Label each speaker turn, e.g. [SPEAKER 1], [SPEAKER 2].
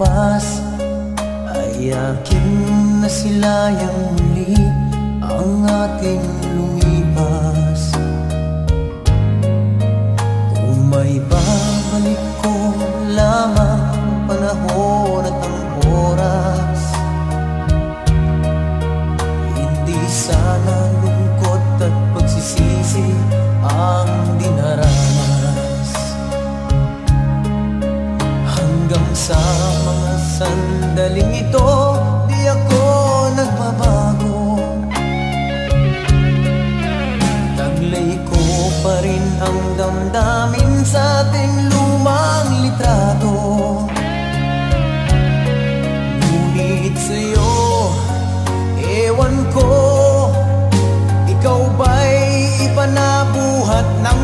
[SPEAKER 1] bukas ay akin na silayang muli ang ating lumipas. Kung may babalik ko lamang ang panahon at ang oras, hindi sana lungkot at pagsisisi ang dinaranas. Hanggang sa mga sandaling ito, di ako nagbabago. Taglay ko pa rin ang damdamin sa ating lumang litrato. Ngunit sa'yo, ewan ko, ikaw ba'y ipanabuhat ng